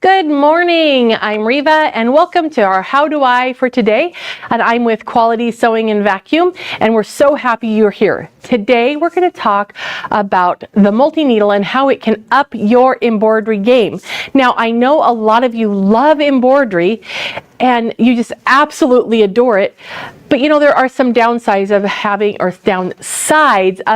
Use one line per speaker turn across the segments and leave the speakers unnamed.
Good morning, I'm Reva and welcome to our How Do I for today. And I'm with Quality Sewing and Vacuum and we're so happy you're here. Today we're going to talk about the multi-needle and how it can up your embroidery game. Now I know a lot of you love embroidery and you just absolutely adore it. But you know, there are some downsides of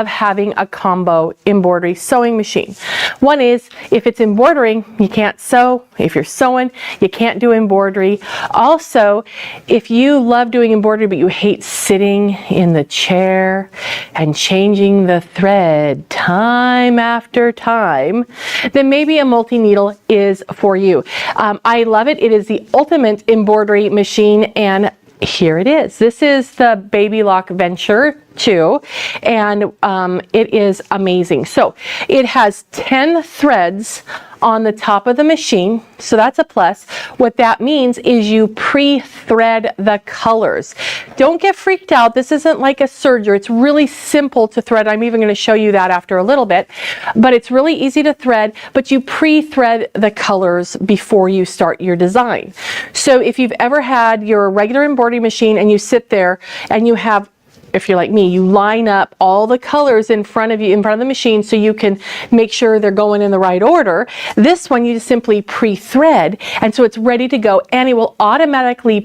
having a combo embroidery sewing machine. One is if it's embroidering, you can't sew. If you're sewing, you can't do embroidery. Also, if you love doing embroidery but you hate sitting in the chair and changing the thread time after time, then maybe a multi-needle is for you. I love it. It is the ultimate embroidery machine, and here it is. This is the Baby Lock Venture 2, and it is amazing. So it has 10 threads on the top of the machine, so that's a plus. What that means is you pre-thread the colors. Don't get freaked out. This isn't like a serger. It's really simple to thread. I'm even going to show you that after a little bit, but it's really easy to thread, but you pre-thread the colors before you start your design. So if you've ever had your regular embroidery machine and you sit there and you have, if you're like me, you line up all the colors in front of the machine so you can make sure they're going in the right order. This one you just simply pre-thread, and so it's ready to go, and it will automatically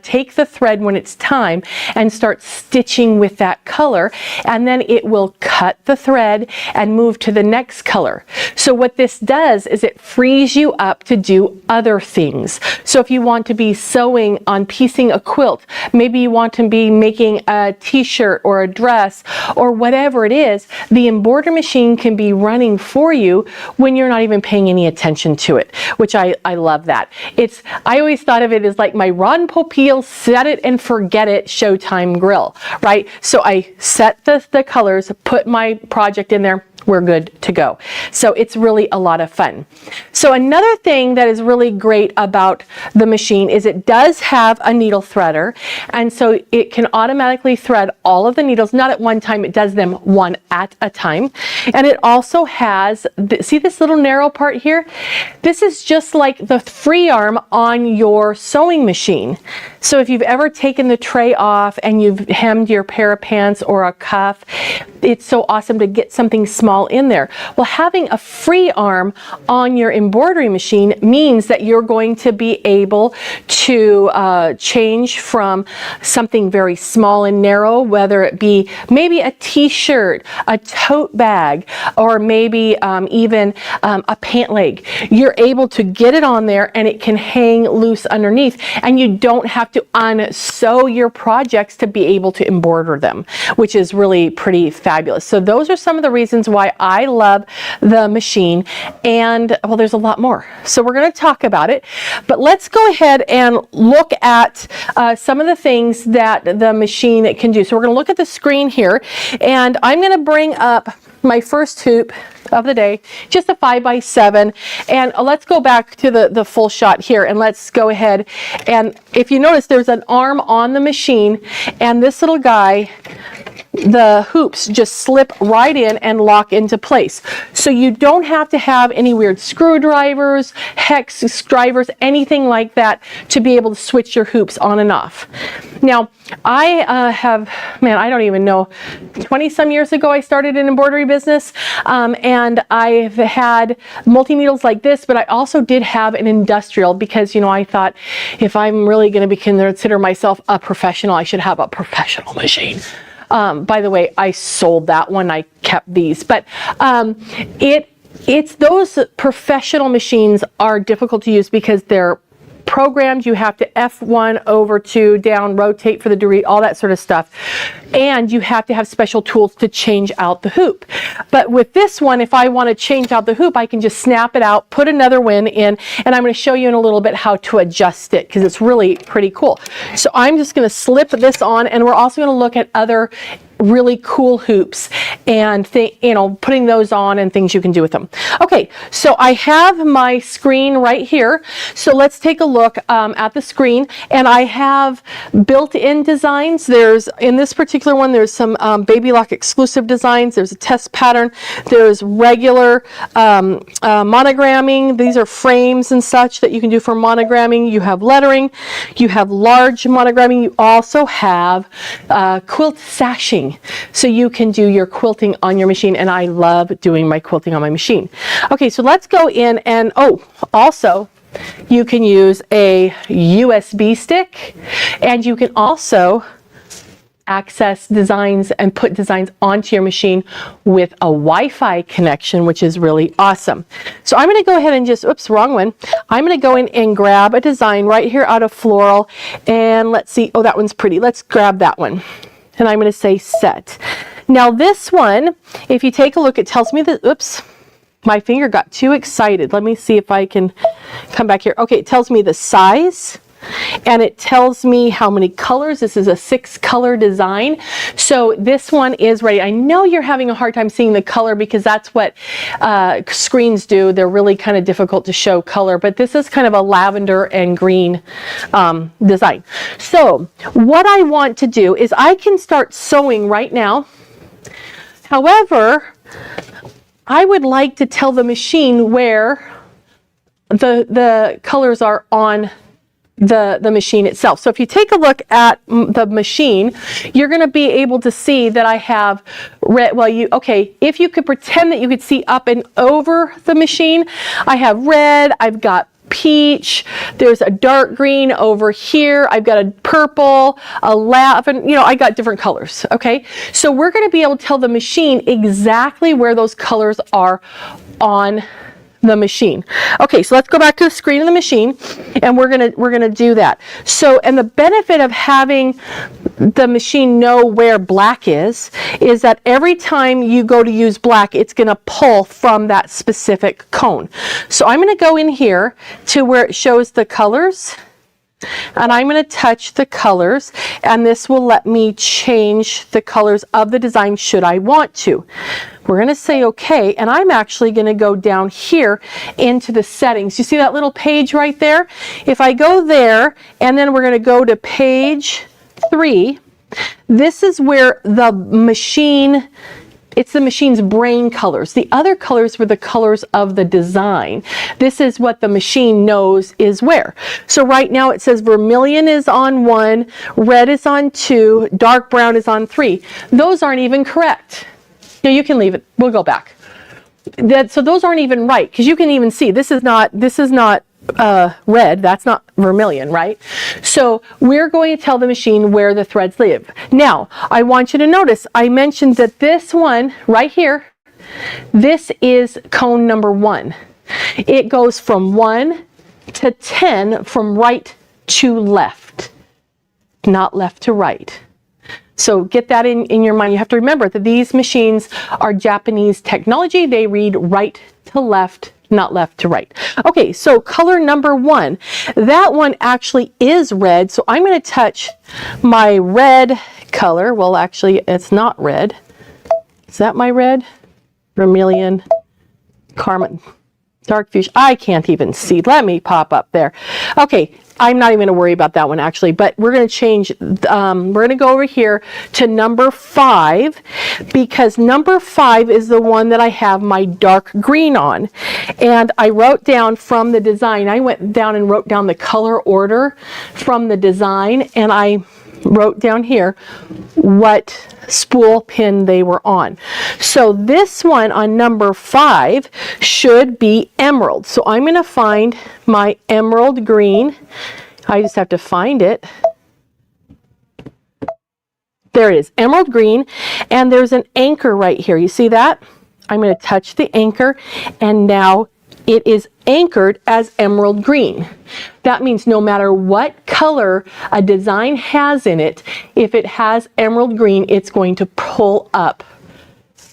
take the thread when it's time and start stitching with that color, and then it will cut the thread and move to the next color. So what this does is it frees you up to do other things. So if you want to be sewing on piecing a quilt, maybe you want to be making a t-shirt or a dress or whatever it is, the embroidery machine can be running for you when you're not even paying any attention to it, which I love that. I always thought of it as like my Ron Popeil set it and forget it Showtime grill, right? So I set the colors, put my project in there, we're good to go. So it's really a lot of fun. So another thing that is really great about the machine is it does have a needle threader, and so it can automatically thread all of the needles, not at one time, it does them one at a time. And it also has, see this little narrow part here? This is just like the free arm on your sewing machine. So if you've ever taken the tray off and you've hemmed your pair of pants or a cuff, it's so awesome to get something small in there. Well, having a free arm on your embroidery machine means that you're going to be able to change from something very small and narrow, whether it be maybe a t-shirt, a tote bag, or maybe even a pant leg. You're able to get it on there and it can hang loose underneath, and you don't have to unsew your projects to be able to embroider them, which is really pretty fabulous. So those are some of the reasons why I love the machine, and well, there's a lot more. So we're going to talk about it, but let's go ahead and look at some of the things that the machine can do. So we're going to look at the screen here, and I'm going to bring up my first hoop of the day, just a 5x7, and let's go back to the full shot here, and let's go ahead, and if you notice there's an arm on the machine, and this little guy, the hoops just slip right in and lock into place. So you don't have to have any weird screwdrivers, hex drivers, anything like that to be able to switch your hoops on and off. Now, I I don't even know, 20 some years ago I started an embroidery business, and I've had multi-needles like this, but I also did have an industrial because, you know, I thought if I'm really going to consider myself a professional, I should have a professional machine. By the way, I sold that one. I kept these, but it's those professional machines are difficult to use because they're programs. You have to F1 over 2 down, rotate for the delete, all that sort of stuff, and you have to have special tools to change out the hoop. But with this one, if I want to change out the hoop, I can just snap it out, put another one in, and I'm going to show you in a little bit how to adjust it because it's really pretty cool. So I'm just going to slip this on, and we're also going to look at other really cool hoops and putting those on and things you can do with them. Okay, so I have my screen right here. So let's take a look at the screen, and I have built-in designs. There's, in this particular one, there's some Baby Lock exclusive designs. There's a test pattern. There's regular monogramming. These are frames and such that you can do for monogramming. You have lettering. You have large monogramming. You also have quilt sashing. So you can do your quilting on your machine, and I love doing my quilting on my machine. Okay, so let's go in and, also you can use a USB stick, and you can also access designs and put designs onto your machine with a Wi-Fi connection, which is really awesome. So I'm going to go ahead and just, oops, wrong one. I'm going to go in and grab a design right here out of Floral, and let's see, oh, that one's pretty. Let's grab that one. And I'm going to say set. Now this one, if you take a look, it tells me that, oops, my finger got too excited. Let me see if I can come back here. Okay, it tells me the size, and it tells me how many colors. This is a 6-color design. So this one is ready. I know you're having a hard time seeing the color because that's what screens do. They're really kind of difficult to show color, but this is kind of a lavender and green design. So what I want to do is I can start sewing right now. However, I would like to tell the machine where the colors are on the machine itself. So if you take a look at the machine, you're going to be able to see that I have red. Well, if you could pretend that you could see up and over the machine, I have red, I've got peach, there's a dark green over here, I've got a purple, a lavender, I got different colors. Okay, so we're going to be able to tell the machine exactly where those colors are on the machine. Okay, so let's go back to the screen of the machine, and we're gonna do that. So, and the benefit of having the machine know where black is that every time you go to use black, it's gonna pull from that specific cone. So I'm gonna go in here to where it shows the colors, and I'm going to touch the colors, and this will let me change the colors of the design should I want to. We're going to say okay, and I'm actually going to go down here into the settings. You see that little page right there? If I go there, and then we're going to go to page 3, this is where the machine, it's the machine's brain colors. The other colors were the colors of the design. This is what the machine knows is where. So right now it says vermilion is on 1, red is on 2, dark brown is on 3. Those aren't even correct. No, you can leave it. We'll go back. So those aren't even right, because you can even see this is not red, that's not vermilion, right? So we're going to tell the machine where the threads live. Now, I want you to notice, I mentioned that this one right here, this is cone number 1. It goes from 1 to 10 from right to left, not left to right. So get that in your mind. You have to remember that these machines are Japanese technology. They read right to left, not left to right. Okay, so color number 1, that one actually is red. So I'm going to touch my red color. Well, actually, it's not red. Is that my red? Vermilion, Carmine, dark fuchsia. I can't even see. Let me pop up there. Okay, I'm not even going to worry about that one actually, but we're going to change, we're going to go over here to number 5, because number 5 is the one that I have my dark green on. And I wrote down from the design, I went down and wrote down the color order from the design, and I wrote down here what spool pin they were on. So this one on number 5 should be emerald. So I'm going to find my emerald green. I just have to find it. There it is, emerald green, and there's an anchor right here. You see that? I'm going to touch the anchor, and now it is anchored as emerald green. That means no matter what color a design has in it, if it has emerald green, it's going to pull up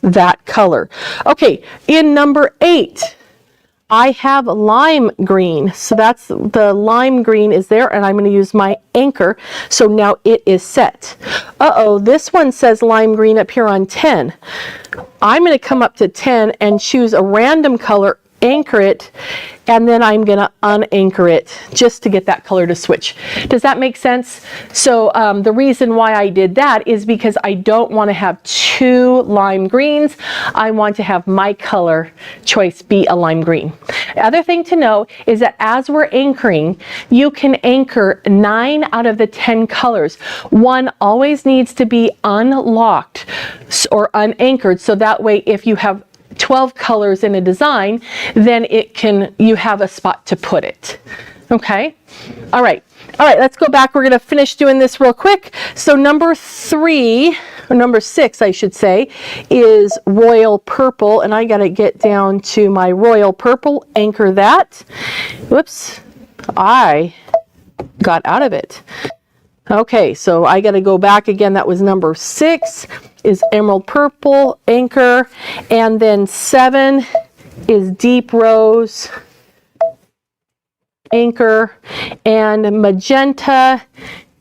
that color. Okay, in number 8, I have lime green, so that's the lime green is there, and I'm going to use my anchor. So now it is set. Uh-oh, this one says lime green up here on 10. I'm going to come up to 10 and choose a random color, anchor it, and then I'm going to unanchor it just to get that color to switch. Does that make sense? So the reason why I did that is because I don't want to have two lime greens. I want to have my color choice be a lime green. The other thing to know is that as we're anchoring, you can anchor 9 out of the 10 colors. One always needs to be unlocked or unanchored, so that way if you have 12 colors in a design, then you have a spot to put it. Okay? All right, let's go back. We're going to finish doing this real quick. So number 3, or number 6, I should say, is royal purple, and I got to get down to my royal purple, anchor that. Whoops, I got out of it. Okay, so I got to go back again. That was number 6 is emerald purple, anchor, and then 7 is deep rose, anchor, and magenta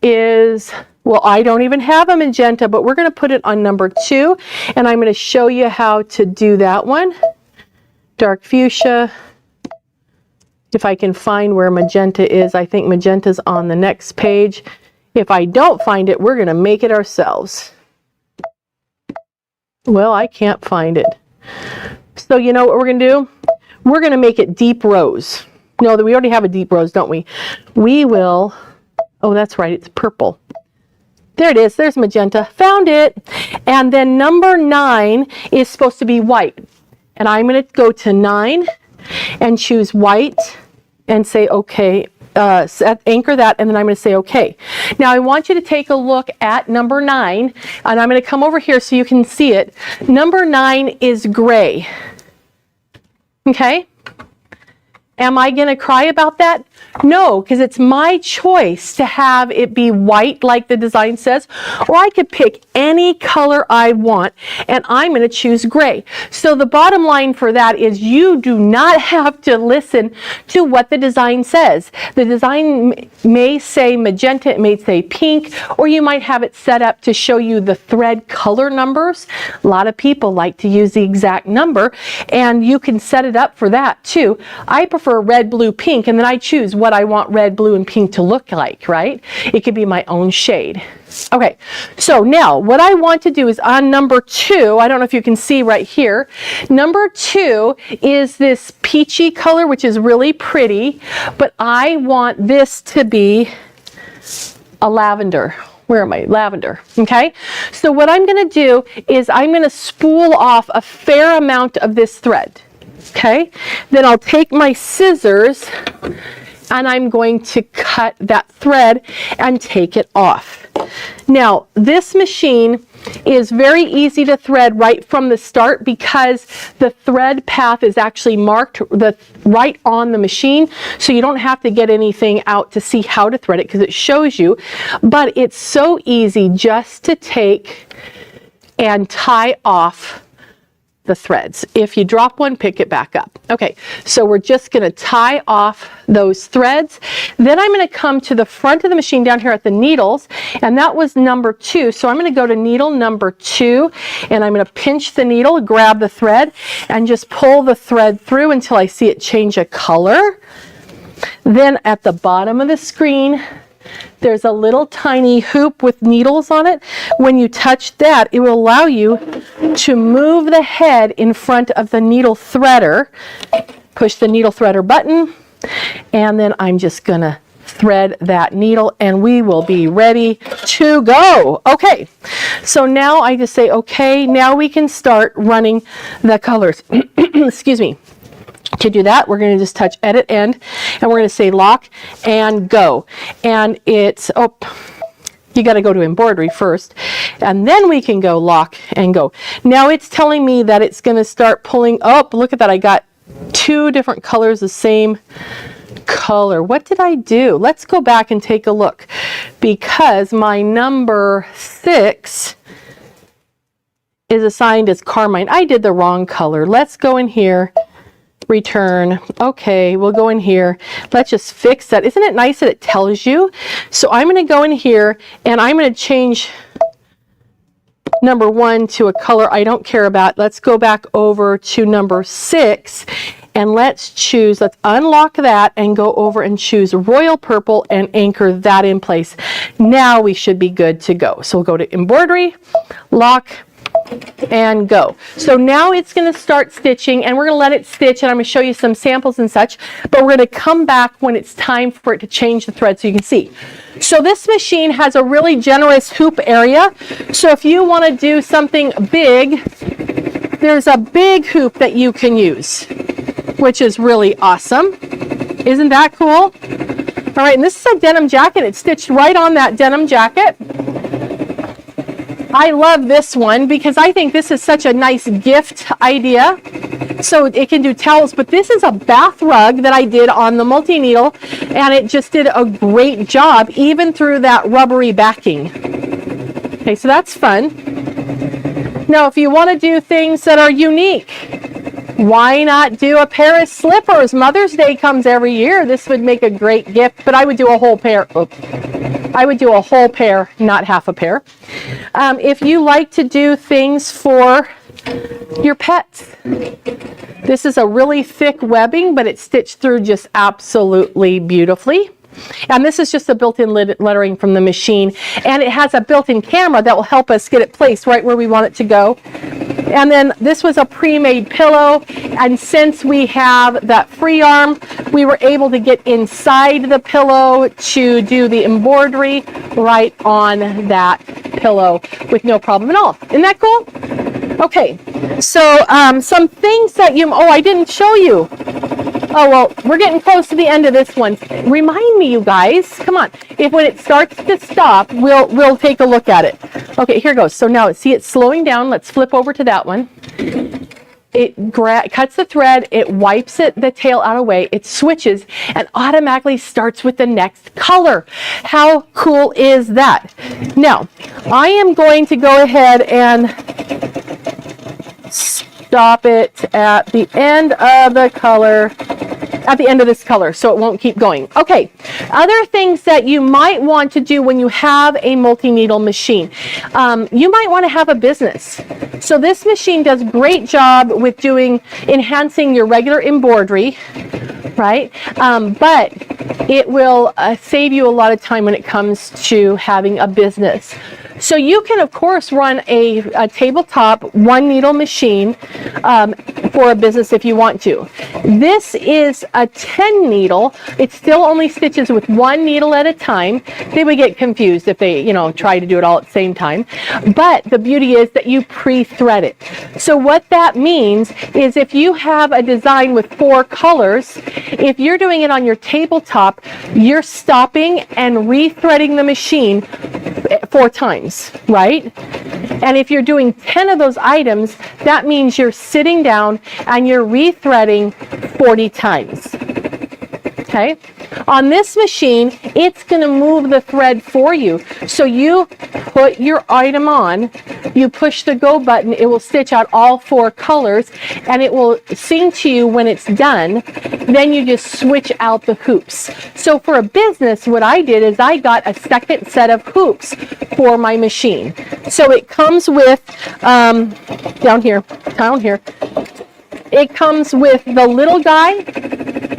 is, well, I don't even have a magenta, but we're going to put it on number 2, and I'm going to show you how to do that one. Dark fuchsia. If I can find where magenta is, I think magenta's on the next page. If I don't find it, we're going to make it ourselves. Well, I can't find it. So you know what we're going to do? We're going to make it deep rose. No, we already have a deep rose, don't we? We will, oh, that's right, it's purple. There it is, there's magenta, found it. And then number 9 is supposed to be white. And I'm going to go to 9 and choose white and say, okay, anchor that, and then I'm going to say okay. Now I want you to take a look at number 9, and I'm going to come over here so you can see it. Number 9 is gray. Okay? Am I going to cry about that? No, because it's my choice to have it be white like the design says, or I could pick any color I want, and I'm going to choose gray. So the bottom line for that is you do not have to listen to what the design says. The design may say magenta, it may say pink, or you might have it set up to show you the thread color numbers. A lot of people like to use the exact number, and you can set it up for that too. I prefer red, blue, pink, and then I choose what I want red, blue, and pink to look like, right? It could be my own shade. Okay, so now what I want to do is on number 2, I don't know if you can see right here, number 2 is this peachy color, which is really pretty, but I want this to be a lavender. Where am I? Lavender. Okay, so what I'm going to do is I'm going to spool off a fair amount of this thread. Okay, then I'll take my scissors and I'm going to cut that thread and take it off. Now, this machine is very easy to thread right from the start because the thread path is actually marked right on the machine, so you don't have to get anything out to see how to thread it because it shows you. But it's so easy just to take and tie off the threads. If you drop one, pick it back up. Okay, so we're just going to tie off those threads. Then I'm going to come to the front of the machine down here at the needles, and that was number 2. So I'm going to go to needle number 2, and I'm going to pinch the needle, grab the thread, and just pull the thread through until I see it change a color. Then at the bottom of the screen, there's a little tiny hoop with needles on it. When you touch that, it will allow you to move the head in front of the needle threader. Push the needle threader button, and then I'm just going to thread that needle, and we will be ready to go. Okay, so now I just say, okay, now we can start running the colors. Excuse me. To do that, we're going to just touch edit end, and we're going to say lock and go. And it's, oh, you got to go to embroidery first, and then we can go lock and go. Now it's telling me that it's going to start pulling. Oh, look at that. I got 2 different colors, the same color. What did I do? Let's go back and take a look, because my number 6 is assigned as carmine. I did the wrong color. Let's go in here. return. Okay, we'll go in here. Let's just fix that. Isn't it nice that it tells you? So I'm going to go in here and I'm going to change number 1 to a color I don't care about. Let's go back over to number 6 and let's unlock that and go over and choose royal purple and anchor that in place. Now we should be good to go. So we'll go to embroidery, lock, and go. So now it's going to start stitching, and we're going to let it stitch, and I'm going to show you some samples and such, but we're going to come back when it's time for it to change the thread so you can see. So this machine has a really generous hoop area. So if you want to do something big, there's a big hoop that you can use, which is really awesome. Isn't that cool? All right, and this is a denim jacket. It's stitched right on that denim jacket. I love this one because I think this is such a nice gift idea. So it can do towels, but this is a bath rug that I did on the multi-needle, and it just did a great job even through that rubbery backing. Okay, so that's fun. Now, if you want to do things that are unique, why not do a pair of slippers? Mother's Day comes every year. This would make a great gift, but I would do a whole pair. I would do a whole pair, not half a pair. If you like to do things for your pets, this is a really thick webbing, but it's stitched through just absolutely beautifully. And this is just a built-in lettering from the machine, and it has a built-in camera that will help us get it placed right where we want it to go. And then this was a pre-made pillow, and since we have that free arm, we were able to get inside the pillow to do the embroidery right on that pillow with no problem at all. Isn't that cool? Okay, so some things that I didn't show you. Oh, well, we're getting close to the end of this one. Remind me, you guys. Come on. When it starts to stop, we'll take a look at it. Okay, here goes. So now, see, it's slowing down. Let's flip over to that one. It cuts the thread. It wipes the tail out of the way. It switches and automatically starts with the next color. How cool is that? Now, I am going to go ahead and stop it at the end of the color, at the end of this color, so it won't keep going. Okay, other things that you might want to do when you have a multi-needle machine. You might want to have a business. So this machine does a great job with enhancing your regular embroidery, right? But it will save you a lot of time when it comes to having a business. So you can, of course, run a tabletop one needle machine for a business if you want to. This is a 10 needle. It still only stitches with one needle at a time. They would get confused if they, try to do it all at the same time. But the beauty is that you pre-thread it. So what that means is if you have a design with 4 colors, if you're doing it on your tabletop, you're stopping and rethreading the machine 4 times, right? And if you're doing 10 of those items, that means you're sitting down and you're rethreading 40 times. Okay? On this machine, it's going to move the thread for you. So you put your item on, you push the go button, it will stitch out all 4 colors, and it will sing to you when it's done. Then you just switch out the hoops. So for a business, what I did is I got a second set of hoops for my machine. So it comes with, down here, it comes with the little guy.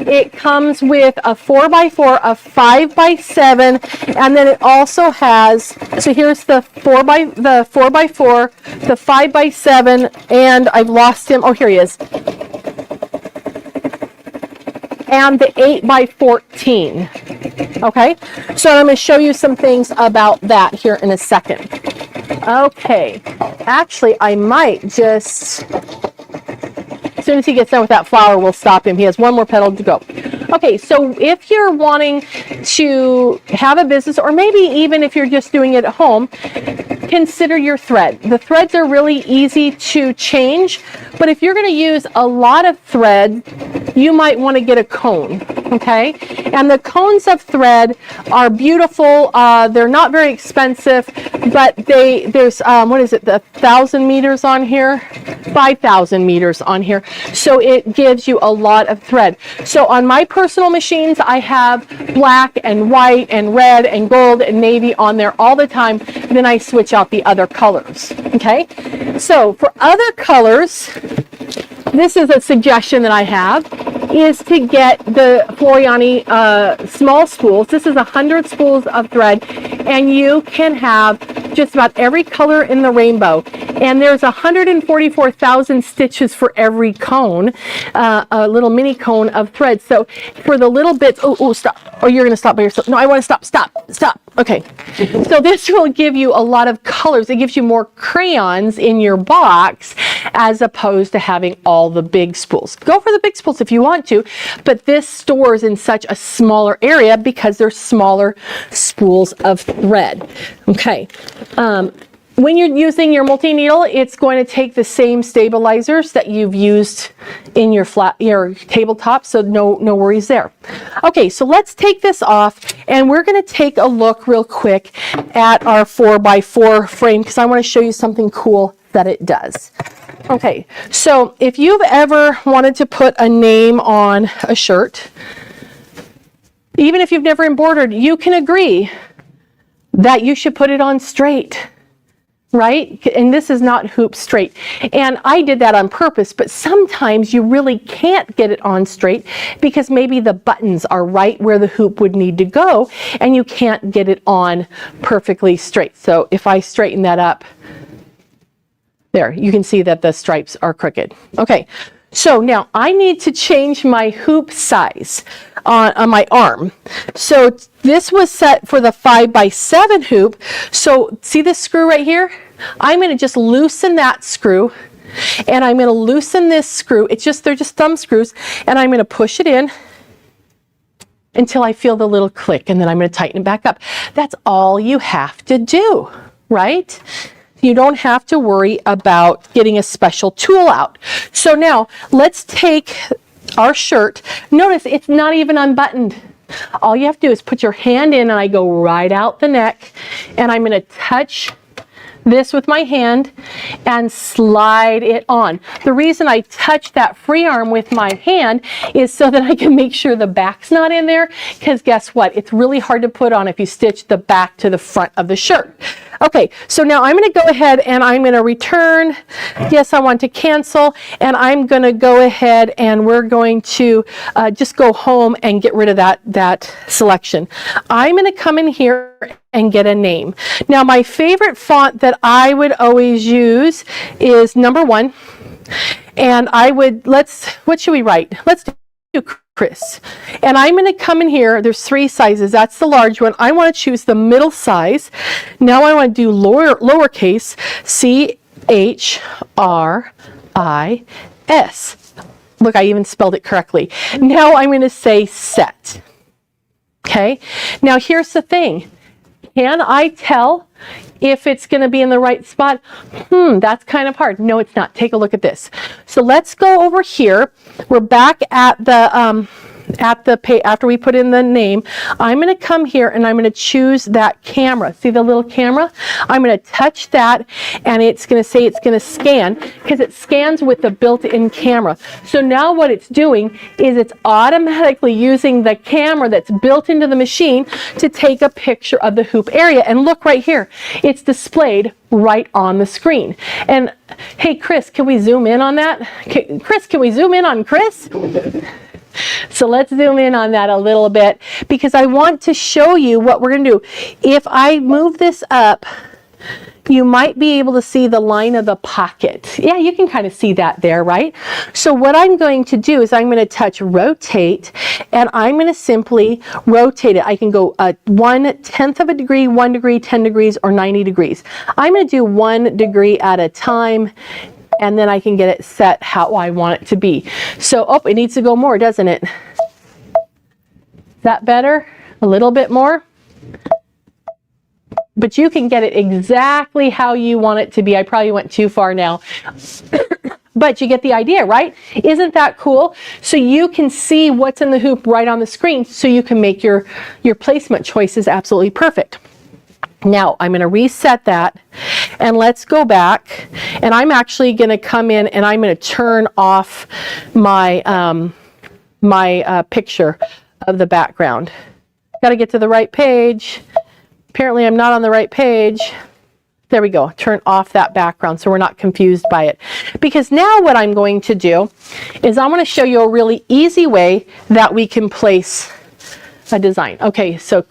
It comes with a 4x4, a 5x7, and then it also has, so here's the 4x4, the 5x7, and I've lost him. Oh, here he is. And the 8x14. Okay, so I'm going to show you some things about that here in a second. Okay, actually, I might just, as soon as he gets done with that flower, we'll stop him. He has one more petal to go. Okay, so if you're wanting to have a business, or maybe even if you're just doing it at home, consider your thread. The threads are really easy to change, but if you're going to use a lot of thread, you might want to get a cone, okay? And the cones of thread are beautiful. They're not very expensive, but there's, what is it, the 1,000 meters on here? 5,000 meters on here. So it gives you a lot of thread. So on my personal machines, I have black and white and red and gold and navy on there all the time. Then I switch out the other colors. Okay. So for other colors, this is a suggestion that I have, is to get the Floriani small spools. This is 100 spools of thread, and you can have just about every color in the rainbow. And there's 144,000 stitches for every cone, a little mini cone of thread. So for the little bits, oh, stop. Oh, you're going to stop by yourself. No, I want to stop. Okay. So this will give you a lot of colors. It gives you more crayons in your box as opposed to having all the big spools. Go for the big spools if you want to, but this stores in such a smaller area because they're smaller spools of thread. Okay. When you're using your multi-needle, it's going to take the same stabilizers that you've used in your tabletop, so no worries there. Okay, so let's take this off, and we're going to take a look real quick at our 4x4 frame because I want to show you something cool that it does. Okay, so if you've ever wanted to put a name on a shirt, even if you've never embroidered, you can agree that you should put it on straight. Right? And this is not hoop straight. And I did that on purpose, but sometimes you really can't get it on straight because maybe the buttons are right where the hoop would need to go and you can't get it on perfectly straight. So if I straighten that up, there, you can see that the stripes are crooked. Okay, so now I need to change my hoop size on my arm. So this was set for the 5x7 hoop. So see this screw right here? I'm going to just loosen that screw, and I'm going to loosen this screw. They're just thumb screws, and I'm going to push it in until I feel the little click, and then I'm going to tighten it back up. That's all you have to do, right? You don't have to worry about getting a special tool out. So now let's take our shirt. Notice it's not even unbuttoned. All you have to do is put your hand in, and I go right out the neck, and I'm going to touch this with my hand and slide it on. The reason I touch that free arm with my hand is so that I can make sure the back's not in there, because guess what? It's really hard to put on if you stitch the back to the front of the shirt. Okay, so now I'm going to go ahead and I'm going to return. Yes, I want to cancel, and I'm going to go ahead and we're going to just go home and get rid of that selection. I'm going to come in here and get a name. Now, my favorite font that I would always use is number 1, and what should we write? Let's do Chris. And I'm going to come in here. There's 3 sizes. That's the large one. I want to choose the middle size. Now I want to do lowercase CHRIS. Look, I even spelled it correctly. Now I'm going to say set. Okay. Now here's the thing. Can I tell if it's going to be in the right spot? That's kind of hard. No, it's not. Take a look at this. So let's go over here. We're back at the after we put in the name. I'm going to come here and I'm going to choose that camera. See the little camera? I'm going to touch that, and it's going to say it's going to scan, because it scans with the built-in camera. So now what it's doing is it's automatically using the camera that's built into the machine to take a picture of the hoop area. And look right here, it's displayed right on the screen. And hey, Chris, can we zoom in on that? Chris, can we zoom in on Chris? So let's zoom in on that a little bit, because I want to show you what we're going to do. If I move this up, you might be able to see the line of the pocket. Yeah, you can kind of see that there, right? So what I'm going to do is I'm going to touch rotate, and I'm going to simply rotate it. I can go 1/10 of a degree, 1 degree, 10 degrees, or 90 degrees. I'm going to do 1 degree at a time, and then I can get it set how I want it to be. So, it needs to go more, doesn't it? Is that better? A little bit more? But you can get it exactly how you want it to be. I probably went too far now. But you get the idea, right? Isn't that cool? So you can see what's in the hoop right on the screen, so you can make your placement choices absolutely perfect. Now I'm going to reset that, and let's go back. And I'm actually going to come in and I'm going to turn off my, picture of the background. Got to get to the right page. Apparently I'm not on the right page. There we go. Turn off that background so we're not confused by it. Because now what I'm going to do is I'm going to show you a really easy way that we can place a design. Okay, so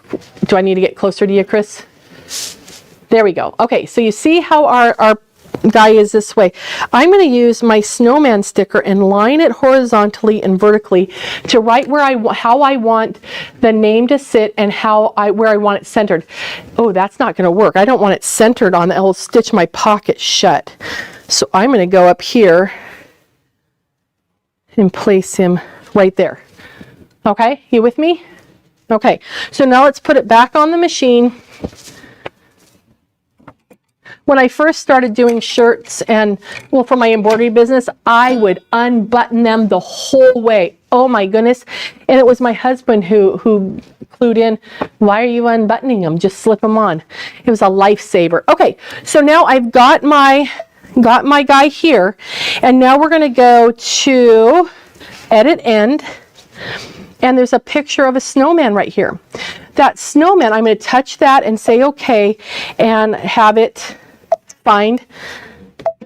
do I need to get closer to you, Chris? There we go. Okay, so you see how our guy is this way. I'm going to use my snowman sticker and line it horizontally and vertically to right where how I want the name to sit and where I want it centered. Oh, that's not going to work. I don't want it centered on, it'll stitch my pocket shut. So I'm going to go up here and place him right there. Okay, you with me? Okay, so now let's put it back on the machine. When I first started doing shirts and, well, for my embroidery business, I would unbutton them the whole way. Oh my goodness. And it was my husband who clued in, why are you unbuttoning them? Just slip them on. It was a lifesaver. Okay, so now I've got my guy here, and now we're going to go to Edit End, and there's a picture of a snowman right here. That snowman, I'm going to touch that and say okay, and have it find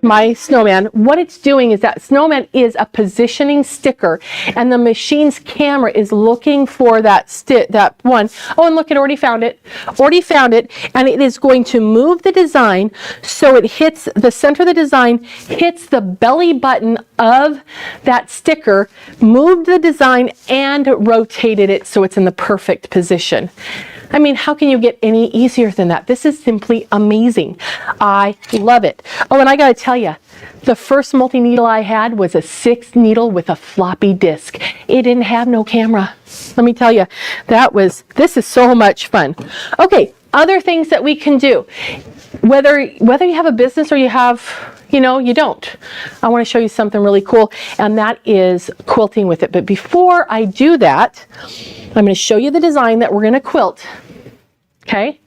my snowman. What it's doing is that snowman is a positioning sticker, and the machine's camera is looking for that one. Oh, and look, it already found it. And it is going to move the design so it hits the center of the design, hits the belly button of that sticker, moved the design, and rotated it so it's in the perfect position. I mean, how can you get any easier than that? This is simply amazing. I love it. Oh, and I got to tell you, the first multi-needle I had was a 6 needle with a floppy disk. It didn't have no camera. Let me tell you, this is so much fun. Okay, other things that we can do. Whether you have a business or you don't. I want to show you something really cool, and that is quilting with it. But before I do that, I'm going to show you the design that we're going to quilt. Okay?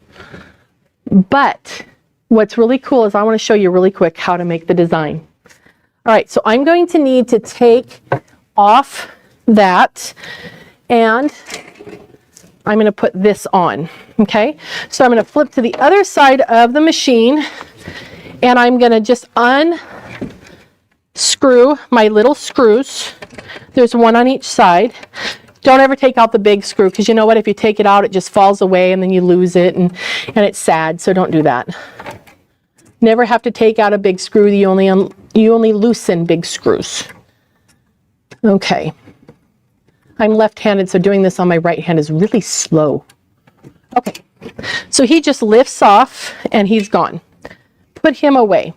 But what's really cool is I want to show you really quick how to make the design. All right, so I'm going to need to take off that, and I'm going to put this on. Okay? So I'm going to flip to the other side of the machine, and I'm going to just unscrew my little screws. There's one on each side. Don't ever take out the big screw, because you know what? If you take it out, it just falls away and then you lose it, and it's sad, so don't do that. Never have to take out a big screw. You only loosen big screws. Okay. I'm left-handed, so doing this on my right hand is really slow. Okay. So he just lifts off and he's gone. Put him away.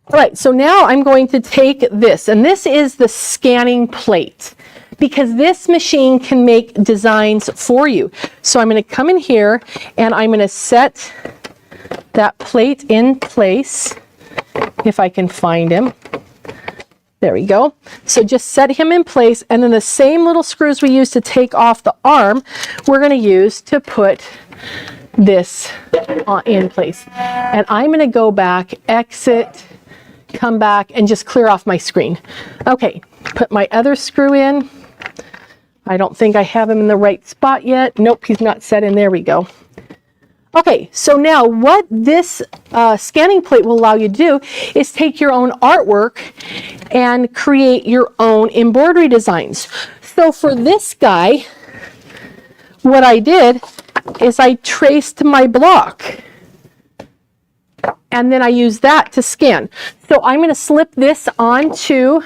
All right, so now I'm going to take this, and this is the scanning plate, because this machine can make designs for you. So I'm going to come in here and I'm going to set that plate in place, if I can find him. There we go. So just set him in place, and then the same little screws we used to take off the arm, we're going to use to put this in place. And I'm going to go back, exit, come back, and just clear off my screen. Okay, put my other screw in. I don't think I have him in the right spot yet. Nope, he's not set in. There we go. Okay, so now what this scanning plate will allow you to do is take your own artwork and create your own embroidery designs. So for this guy, what I did is I traced my block, and then I used that to scan. So I'm going to slip this onto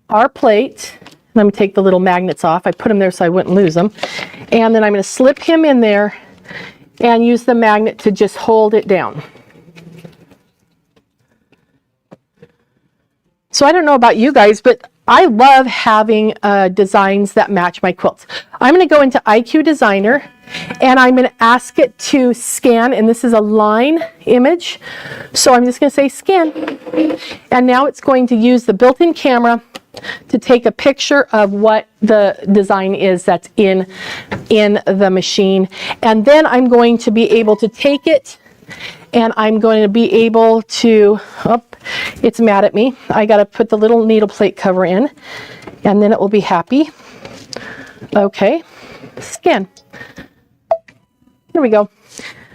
our plate. Let me take the little magnets off. I put them there so I wouldn't lose them. And then I'm going to slip him in there and use the magnet to just hold it down. So I don't know about you guys, but I love having designs that match my quilts. I'm going to go into IQ Designer, and I'm going to ask it to scan, and this is a line image. So I'm just going to say scan. And now it's going to use the built-in camera to take a picture of what the design is that's in the machine. And then I'm going to be able to take it and I'm going to be able to, oh, it's mad at me. I got to put the little needle plate cover in, and then it will be happy. Okay, skin. Here we go.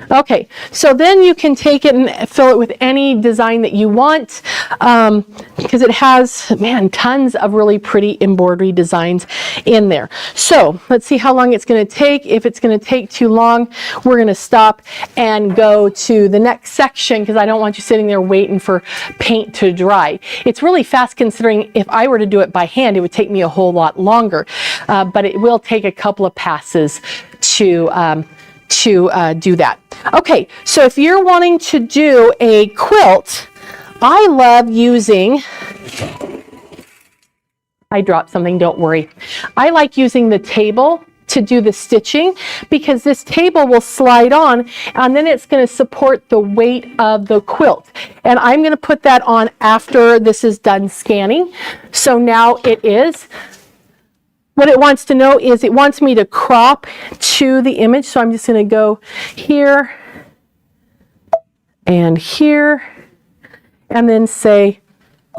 Okay, so then you can take it and fill it with any design that you want, because it has, man, tons of really pretty embroidery designs in there. So let's see how long it's going to take. If it's going to take too long, we're going to stop and go to the next section, because I don't want you sitting there waiting for paint to dry. It's really fast, considering if I were to do it by hand, it would take me a whole lot longer, but it will take a couple of passes to do that. Okay, so if you're wanting to do a quilt, I love using, I dropped something, don't worry. I like using the table to do the stitching, because this table will slide on, and then it's going to support the weight of the quilt. And I'm going to put that on after this is done scanning. So now it is. What it wants to know is it wants me to crop to the image. So I'm just going to go here and here, and then say,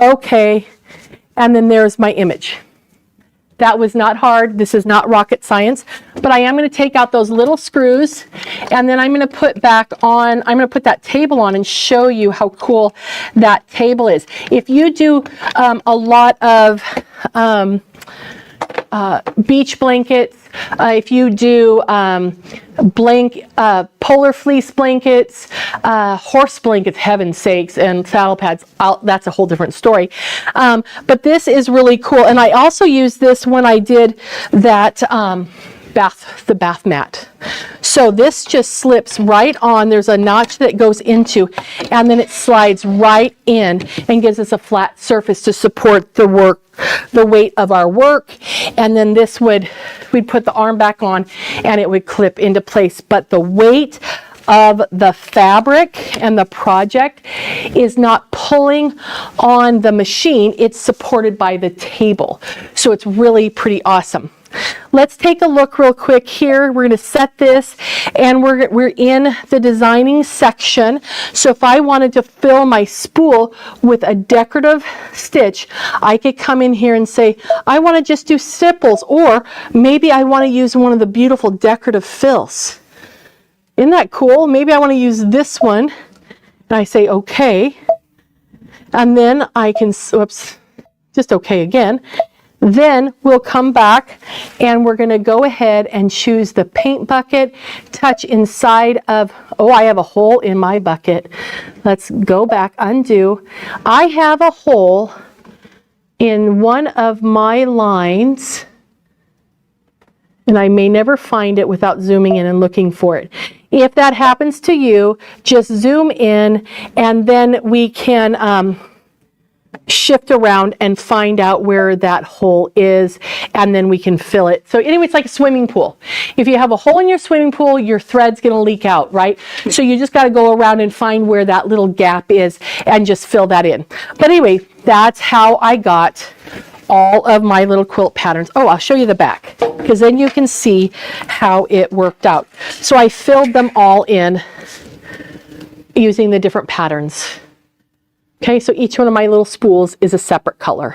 okay, and then there's my image. That was not hard. This is not rocket science, but I am going to take out those little screws, and then I'm going to put back on, I'm going to put that table on and show you how cool that table is. If you do a lot of beach blankets, if you do polar fleece blankets, horse blankets, heaven's sakes, and saddle pads, that's a whole different story. But this is really cool. And I also used this when I did that the bath mat. So this just slips right on. There's a notch that goes into, and then it slides right in and gives us a flat surface to support the weight of our work. And then this we'd put the arm back on, and it would clip into place. But the weight of the fabric and the project is not pulling on the machine. It's supported by the table. So it's really pretty awesome. Let's take a look real quick here. We're going to set this, and we're in the designing section. So if I wanted to fill my spool with a decorative stitch, I could come in here and say, I want to just do stipples, or maybe I want to use one of the beautiful decorative fills. Isn't that cool? Maybe I want to use this one, and I say okay, and then I can, whoops, just okay again. Then we'll come back, and we're going to go ahead and choose the paint bucket, touch inside of, oh, I have a hole in my bucket. Let's go back, undo. I have a hole in one of my lines, and I may never find it without zooming in and looking for it. If that happens to you, just zoom in, and then we can shift around and find out where that hole is, and then we can fill it. So anyway, it's like a swimming pool. If you have a hole in your swimming pool, your thread's going to leak out, right? So you just got to go around and find where that little gap is and just fill that in. But anyway, that's how I got all of my little quilt patterns. Oh, I'll show you the back, because then you can see how it worked out. So I filled them all in using the different patterns. Okay, so each one of my little spools is a separate color,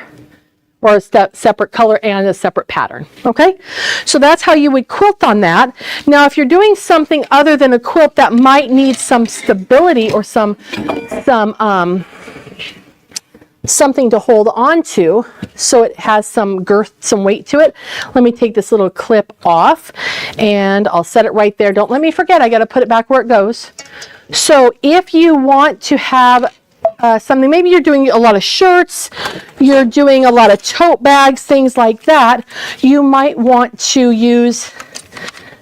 or a separate color and a separate pattern. Okay, so that's how you would quilt on that. Now, if you're doing something other than a quilt that might need some stability or something to hold on to, so it has some girth, some weight to it. Let me take this little clip off, and I'll set it right there. Don't let me forget, I got to put it back where it goes. So if you want to have something, maybe you're doing a lot of shirts, you're doing a lot of tote bags, things like that, you might want to use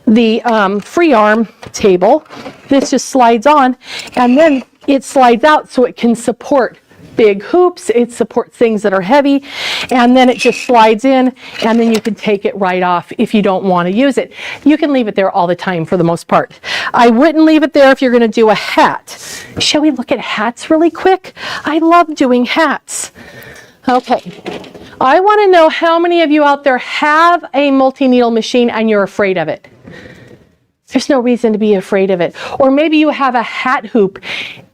the free arm table. This just slides on, and then it slides out so it can support big hoops, it supports things that are heavy, and then it just slides in, and then you can take it right off if you don't want to use it. You can leave it there all the time for the most part. I wouldn't leave it there if you're going to do a hat. Shall we look at hats really quick? I love doing hats. Okay, I want to know how many of you out there have a multi-needle machine and you're afraid of it. There's no reason to be afraid of it. Or maybe you have a hat hoop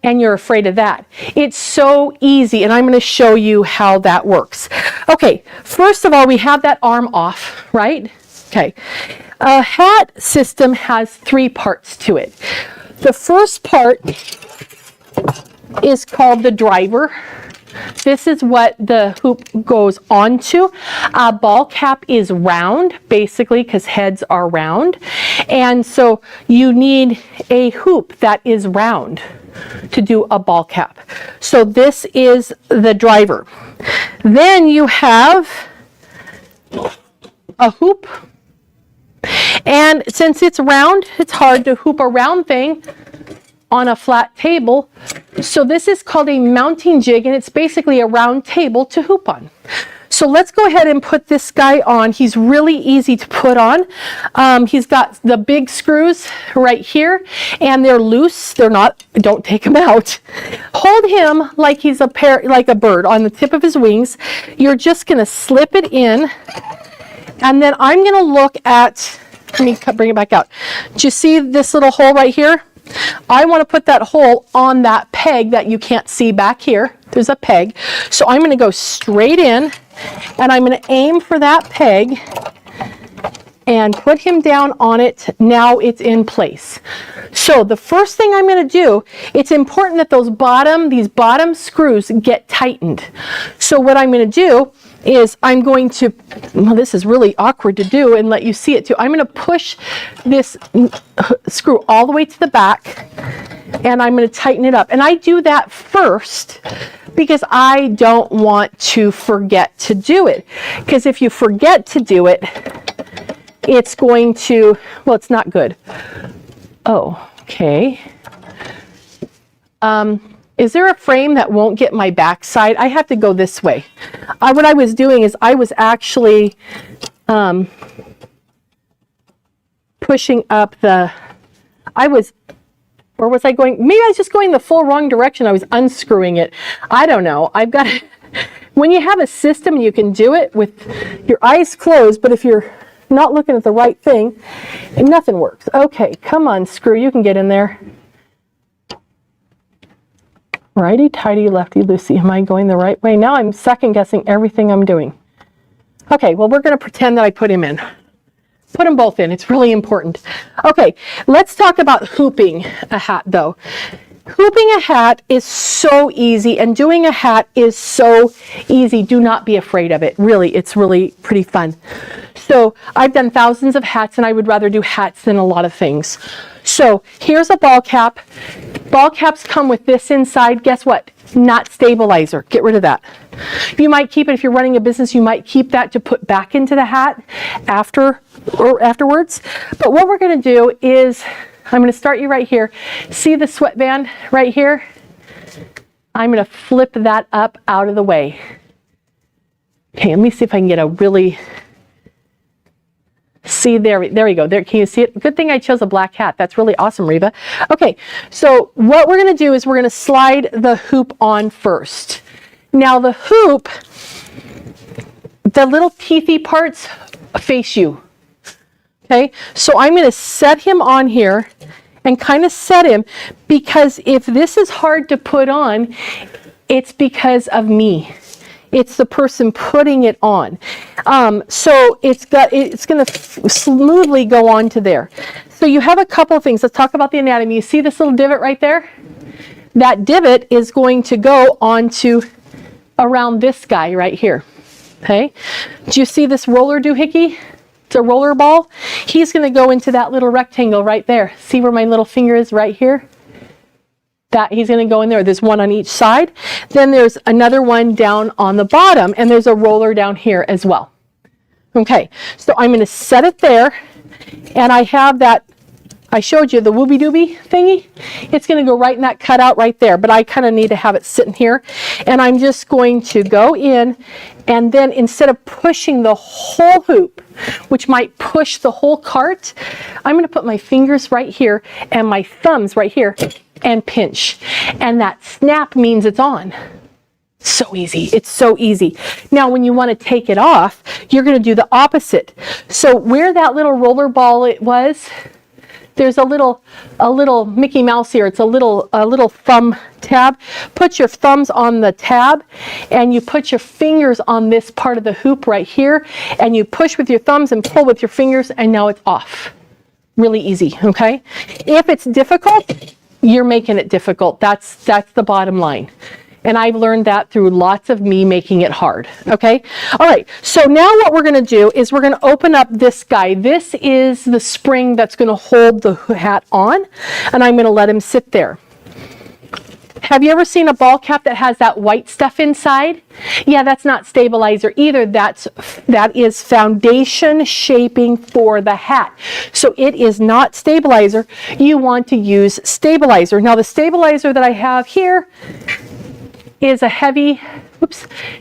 and you're afraid of that. It's so easy, and I'm going to show you how that works. Okay, first of all, we have that arm off, right? Okay. A hat system has 3 parts to it. The first part is called the driver. This is what the hoop goes onto. A ball cap is round, basically, because heads are round. And so you need a hoop that is round to do a ball cap. So this is the driver. Then you have a hoop. And since it's round, it's hard to hoop a round thing on a flat table. So this is called a mounting jig, and it's basically a round table to hoop on. So let's go ahead and put this guy on. He's really easy to put on. He's got the big screws right here, and they're loose. They're not, don't take them out. Hold him like he's like a bird on the tip of his wings. You're just gonna slip it in, and then I'm gonna look at, let me bring it back out. Do you see this little hole right here? I want to put that hole on that peg that you can't see back here. There's a peg. So I'm going to go straight in, and I'm going to aim for that peg and put him down on it. Now it's in place. So the first thing I'm going to do, it's important that these bottom screws get tightened. So what I'm going to do is I'm going to, well, this is really awkward to do and let you see it too. I'm going to push this screw all the way to the back, and I'm going to tighten it up. And I do that first because I don't want to forget to do it. Because if you forget to do it, it's going to, well, it's not good. Oh, okay. Is there a frame that won't get my backside? I have to go this way. What I was doing is I was actually pushing up the, where was I going? Maybe I was just going the full wrong direction. I was unscrewing it. I don't know. I've got, when you have a system, you can do it with your eyes closed, but if you're not looking at the right thing, nothing works. Okay, come on, screw, you can get in there. Righty tighty, lefty loosey. Am I going the right way? Now I'm second guessing everything I'm doing. Okay, well, we're going to pretend that I put him in. Put them both in. It's really important. Okay, let's talk about hooping a hat, though. Hooping a hat is so easy, and doing a hat is so easy. Do not be afraid of it. Really, it's really pretty fun. So I've done thousands of hats, and I would rather do hats than a lot of things. So here's a ball cap. Ball caps come with this inside. Guess what? Not stabilizer. Get rid of that. You might keep it if you're running a business. You might keep that to put back into the hat afterwards. But what we're going to do is, I'm going to start you right here. See the sweatband right here? I'm going to flip that up out of the way. Okay, let me see if I can get a really, see there we go. There, can you see it? Good thing I chose a black hat. That's really awesome, Reva. Okay, so what we're going to do is we're going to slide the hoop on first. Now the hoop, the little teethy parts face you. Okay, so I'm going to set him on here and kind of set him, because if this is hard to put on, it's because of me. It's the person putting it on. So it's going to smoothly go on to there. So you have a couple of things. Let's talk about the anatomy. You see this little divot right there? That divot is going to go onto around this guy right here. Okay, do you see this roller doohickey? It's a roller ball. He's going to go into that little rectangle right there. See where my little finger is right here? That he's going to go in there. There's one on each side. Then there's another one down on the bottom, and there's a roller down here as well. Okay, so I'm going to set it there, and I have that, I showed you the wooby dooby thingy. It's going to go right in that cutout right there, but I kind of need to have it sitting here. And I'm just going to go in, and then instead of pushing the whole hoop, which might push the whole cart, I'm going to put my fingers right here and my thumbs right here and pinch. And that snap means it's on. So easy. It's so easy. Now, when you want to take it off, you're going to do the opposite. So where that little roller ball it was, there's a little Mickey Mouse here. It's a little thumb tab. Put your thumbs on the tab and you put your fingers on this part of the hoop right here, and you push with your thumbs and pull with your fingers, and now it's off. Really easy, okay? If it's difficult, you're making it difficult. That's the bottom line. And I've learned that through lots of me making it hard, okay? All right, so now what we're gonna do is we're gonna open up this guy. This is the spring that's gonna hold the hat on, and I'm gonna let him sit there. Have you ever seen a ball cap that has that white stuff inside? Yeah, that's not stabilizer either. That is foundation shaping for the hat. So it is not stabilizer. You want to use stabilizer. Now the stabilizer that I have here is a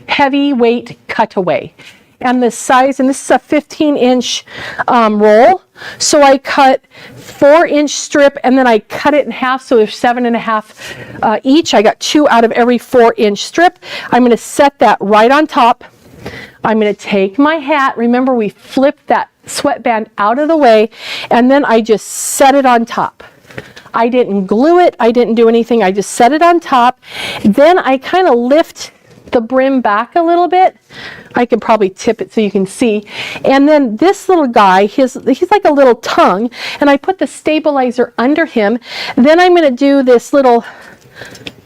heavyweight cutaway. And the size, and this is a 15-inch roll. So I cut 4-inch strip and then I cut it in half, so there's 7.5 each. I got 2 out of every 4-inch strip. I'm going to set that right on top. I'm going to take my hat. Remember, we flipped that sweatband out of the way, and then I just set it on top. I didn't glue it. I didn't do anything. I just set it on top. Then I kind of lift the brim back a little bit. I can probably tip it so you can see. And then this little guy, he's like a little tongue, and I put the stabilizer under him. Then I'm going to do this little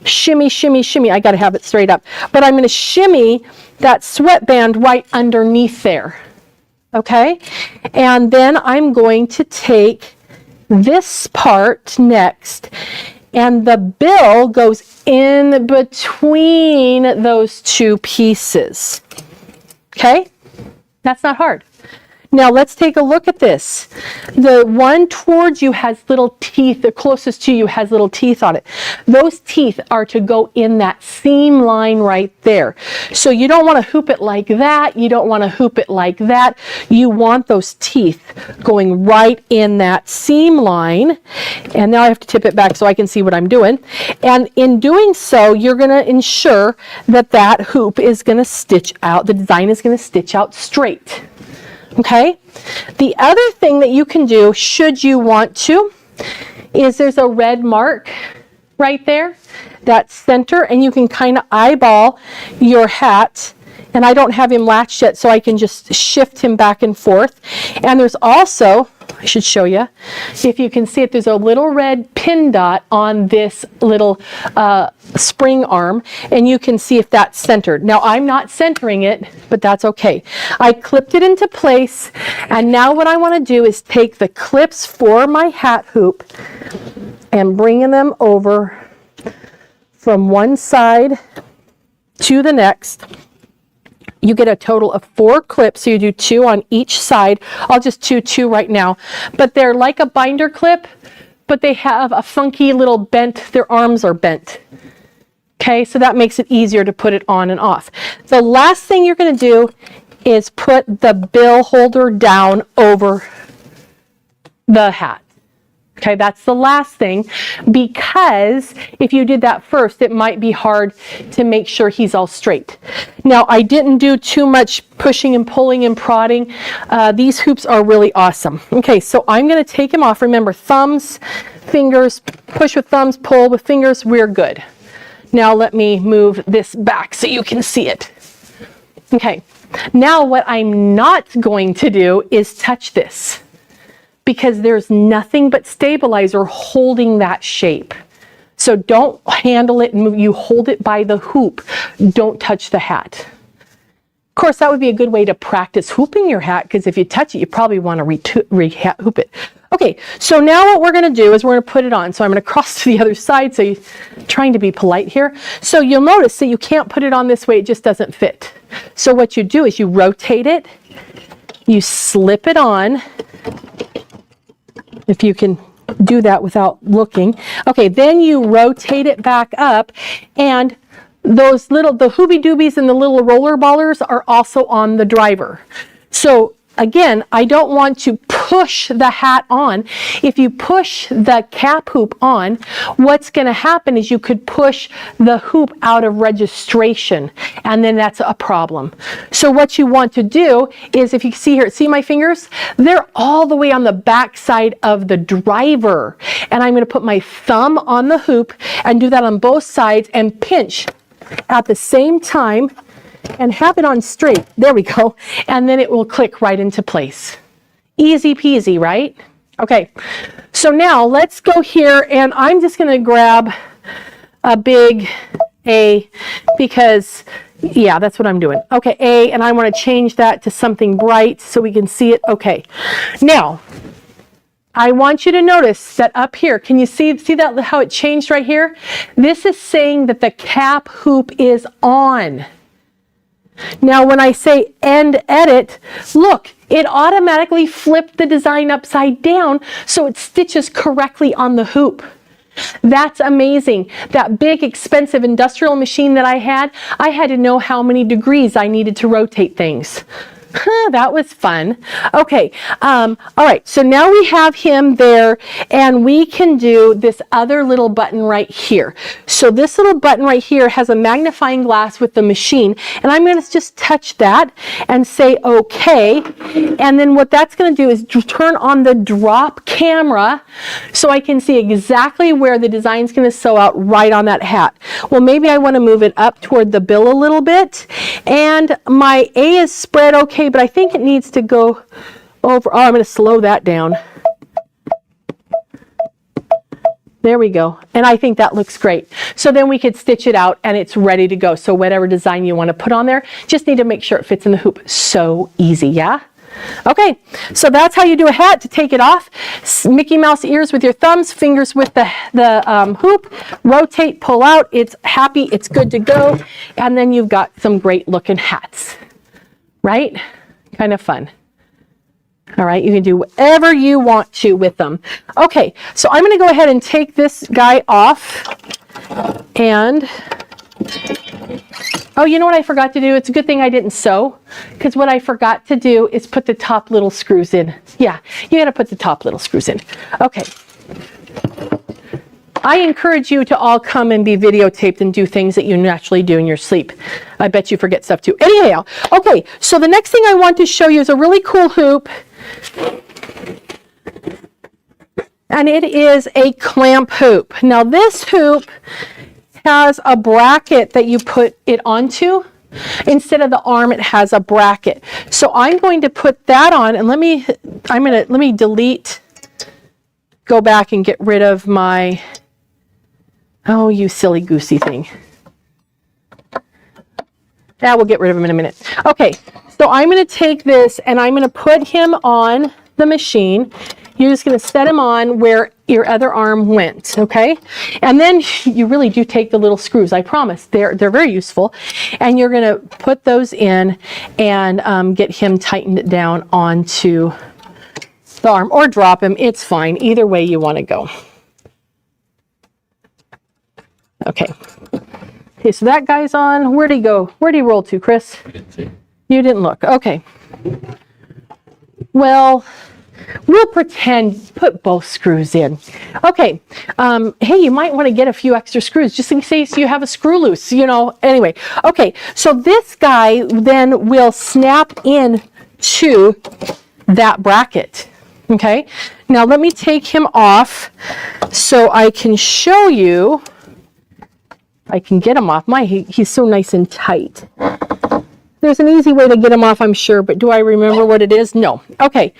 shimmy, shimmy, shimmy. I got to have it straight up. But I'm going to shimmy that sweatband right underneath there. Okay? And then I'm going to take this part next, and the bill goes in between those 2 pieces. Okay? That's not hard. Now let's take a look at this. The one towards you has little teeth. The closest to you has little teeth on it. Those teeth are to go in that seam line right there. So you don't want to hoop it like that. You don't want to hoop it like that. You want those teeth going right in that seam line. And now I have to tip it back so I can see what I'm doing. And in doing so, you're going to ensure that that hoop is going to stitch out. The design is going to stitch out straight. Okay, the other thing that you can do, should you want to, is there's a red mark right there, that's center, and you can kind of eyeball your hat. And I don't have him latched yet, so I can just shift him back and forth. And there's also, I should show you, if you can see it, there's a little red pin dot on this little spring arm, and you can see if that's centered. Now I'm not centering it, but that's okay. I clipped it into place, and now what I want to do is take the clips for my hat hoop and bring them over from one side to the next. You get a total of 4 clips, so you do 2 on each side. I'll just do 2 right now. But they're like a binder clip, but they have a funky little bent, their arms are bent. Okay, so that makes it easier to put it on and off. The last thing you're going to do is put the bill holder down over the hat. Okay, that's the last thing, because if you did that first, it might be hard to make sure he's all straight. Now, I didn't do too much pushing and pulling and prodding. These hoops are really awesome. Okay, so I'm going to take him off. Remember, thumbs, fingers, push with thumbs, pull with fingers, we're good. Now let me move this back so you can see it. Okay, now what I'm not going to do is touch this, because there's nothing but stabilizer holding that shape. So don't handle it and move. You hold it by the hoop. Don't touch the hat. Of course, that would be a good way to practice hooping your hat, because if you touch it, you probably want to re-hoop it. Okay, so now what we're going to do is we're going to put it on. So I'm going to cross to the other side, so you're trying to be polite here. So you'll notice that you can't put it on this way. It just doesn't fit. So what you do is you rotate it, you slip it on, if you can do that without looking. Okay, then you rotate it back up, and those little, the hoobie doobies and the little roller ballers are also on the driver. So again, I don't want to push the hat on. If you push the cap hoop on, what's going to happen is you could push the hoop out of registration, and then that's a problem. So what you want to do is, if you see here, see my fingers? They're all the way on the back side of the driver. And I'm going to put my thumb on the hoop and do that on both sides and pinch at the same time and have it on straight. There we go. And then it will click right into place. Easy peasy, right? Okay, so now let's go here, and I'm just going to grab a big A, because yeah, that's what I'm doing. Okay, A, and I want to change that to something bright so we can see it. Okay, now I want you to notice that up here, can you see that, how it changed right here? This is saying that the cap hoop is on. Now when I say end edit, look, it automatically flipped the design upside down so it stitches correctly on the hoop. That's amazing. That big expensive industrial machine that I had to know how many degrees I needed to rotate things. That was fun. Okay, all right, so now we have him there, and we can do this other little button right here. So this little button right here has a magnifying glass with the machine, and I'm going to just touch that and say okay, and then what that's going to do is turn on the drop camera so I can see exactly where the design's going to sew out right on that hat. Well, maybe I want to move it up toward the bill a little bit, and my A is spread okay, but I think it needs to go over. Oh, I'm going to slow that down. There we go. And I think that looks great. So then we could stitch it out and it's ready to go. So whatever design you want to put on there, just need to make sure it fits in the hoop. So easy, yeah? Okay, so that's how you do a hat. To take it off, Mickey Mouse ears with your thumbs, fingers with the hoop, rotate, pull out, it's happy, it's good to go, and then you've got some great looking hats, right? Kind of fun. All right, you can do whatever you want to with them. Okay, so I'm going to go ahead and take this guy off, and oh, you know what I forgot to do? It's a good thing I didn't sew, because what I forgot to do is put the top little screws in. Yeah, you got to put the top little screws in. Okay. I encourage you to all come and be videotaped and do things that you naturally do in your sleep. I bet you forget stuff too. Anyhow, okay, so the next thing I want to show you is a really cool hoop. And it is a clamp hoop. Now this hoop has a bracket that you put it onto. Instead of the arm, it has a bracket. So I'm going to put that on, and let me delete, go back and get rid of my, oh, you silly goosey thing. Yeah, we'll get rid of him in a minute. Okay, so I'm going to take this and I'm going to put him on the machine. You're just going to set him on where your other arm went, okay? And then you really do take the little screws, I promise. They're very useful. And you're going to put those in and get him tightened down onto the arm, or drop him. It's fine. Either way you want to go. Okay. Okay, so that guy's on. Where'd he go? Where'd he roll to, Chris? You didn't look. Okay. Well, we'll pretend, put both screws in. Okay, hey, you might want to get a few extra screws just in case you have a screw loose, you know. Anyway, okay, so this guy then will snap in to that bracket. Okay, now let me take him off so I can show you. I can get him off. He's so nice and tight. There's an easy way to get him off, I'm sure, but do I remember what it is? No. Okay.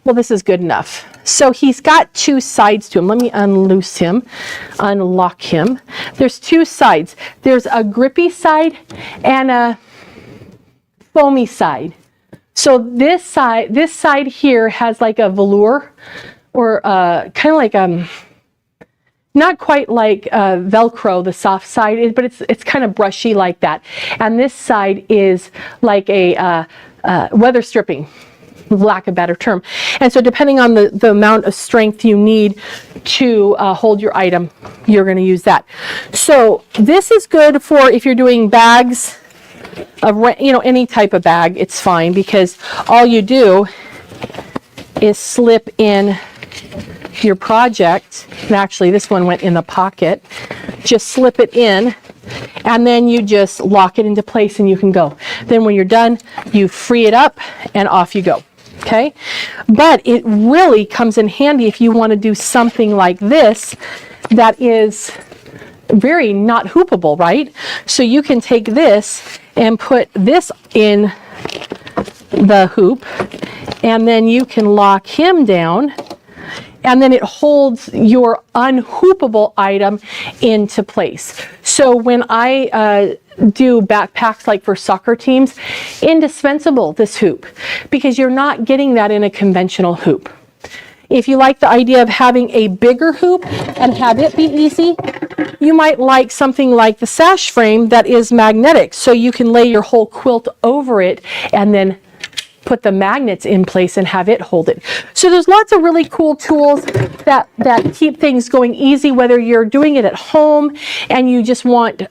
Well, this is good enough. So he's got two sides to him. Let me unloose him, unlock him. There's two sides. There's a grippy side and a foamy side. So this side here has like a velour, or kind of like not quite like Velcro, the soft side, but it's kind of brushy like that. And this side is like a weather stripping, lack of a better term. And so depending on the amount of strength you need to hold your item, you're going to use that. So this is good for if you're doing bags any type of bag, it's fine, because all you do is slip in your project, and actually this one went in the pocket, just slip it in, and then you just lock it into place and you can go. Then when you're done, you free it up and off you go. Okay, but it really comes in handy if you want to do something like this that is very not hoopable, right? So you can take this and put this in the hoop, and then you can lock him down, and then it holds your unhoopable item into place. So when I do backpacks like for soccer teams, indispensable this hoop, because you're not getting that in a conventional hoop. If you like the idea of having a bigger hoop and have it be easy, you might like something like the sash frame that is magnetic, so you can lay your whole quilt over it and then put the magnets in place and have it hold it. So there's lots of really cool tools that keep things going easy, whether you're doing it at home and you just want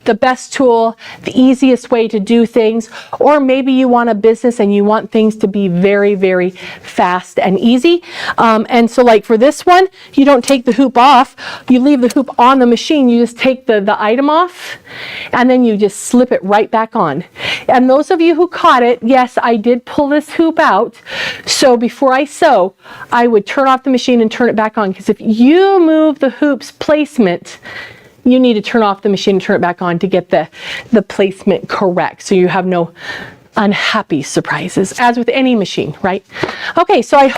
the best tool, the easiest way to do things, or maybe you want a business and you want things to be very, very fast and easy. And so like for this one, you don't take the hoop off, you leave the hoop on the machine, you just take the item off, and then you just slip it right back on. And those of you who caught it, yes, I did pull this hoop out. So before I sew, I would turn off the machine and turn it back on, because if you move the hoop's placement, you need to turn off the machine and turn it back on to get the placement correct, so you have no unhappy surprises, as with any machine, right? Okay, so I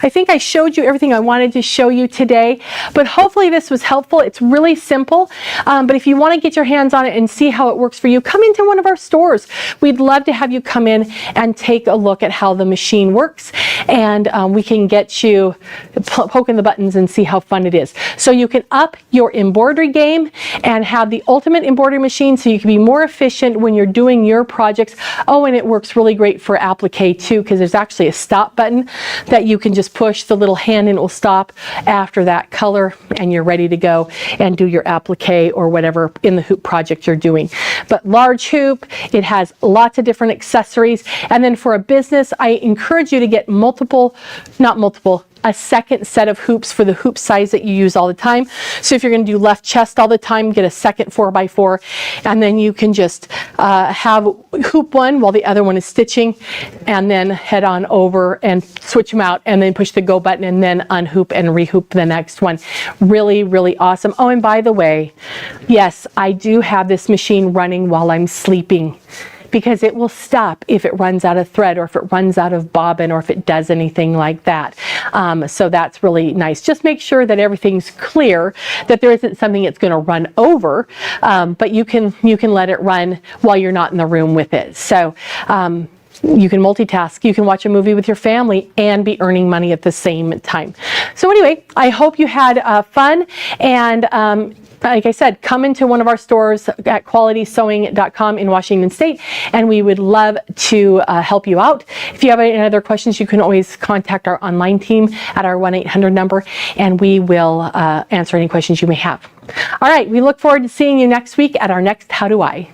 think I showed you everything I wanted to show you today, but hopefully this was helpful. It's really simple, but if you want to get your hands on it and see how it works for you, come into one of our stores. We'd love to have you come in and take a look at how the machine works, and we can get you poking the buttons and see how fun it is. So you can up your embroidery game and have the ultimate embroidery machine, so you can be more efficient when you're doing your projects. Oh, and it works really great for applique too, because there's actually a stop button that you can just push the little hand and it will stop after that color, and you're ready to go and do your applique or whatever in the hoop project you're doing. But large hoop, it has lots of different accessories. And then for a business, I encourage you to get a second set of hoops for the hoop size that you use all the time. So if you're going to do left chest all the time, get a second 4x4, and then you can just have hoop one while the other one is stitching, and then head on over and switch them out, and then push the go button and then unhoop and rehoop the next one. Really, really awesome. Oh, and by the way, yes, I do have this machine running while I'm sleeping, because it will stop if it runs out of thread, or if it runs out of bobbin, or if it does anything like that. So that's really nice. Just make sure that everything's clear, that there isn't something it's going to run over, but you can let it run while you're not in the room with it. So you can multitask. You can watch a movie with your family and be earning money at the same time. So anyway, I hope you had fun, and like I said, come into one of our stores at qualitysewing.com in Washington State, and we would love to help you out. If you have any other questions, you can always contact our online team at our 1-800 number, and we will answer any questions you may have. All right, we look forward to seeing you next week at our next How Do I?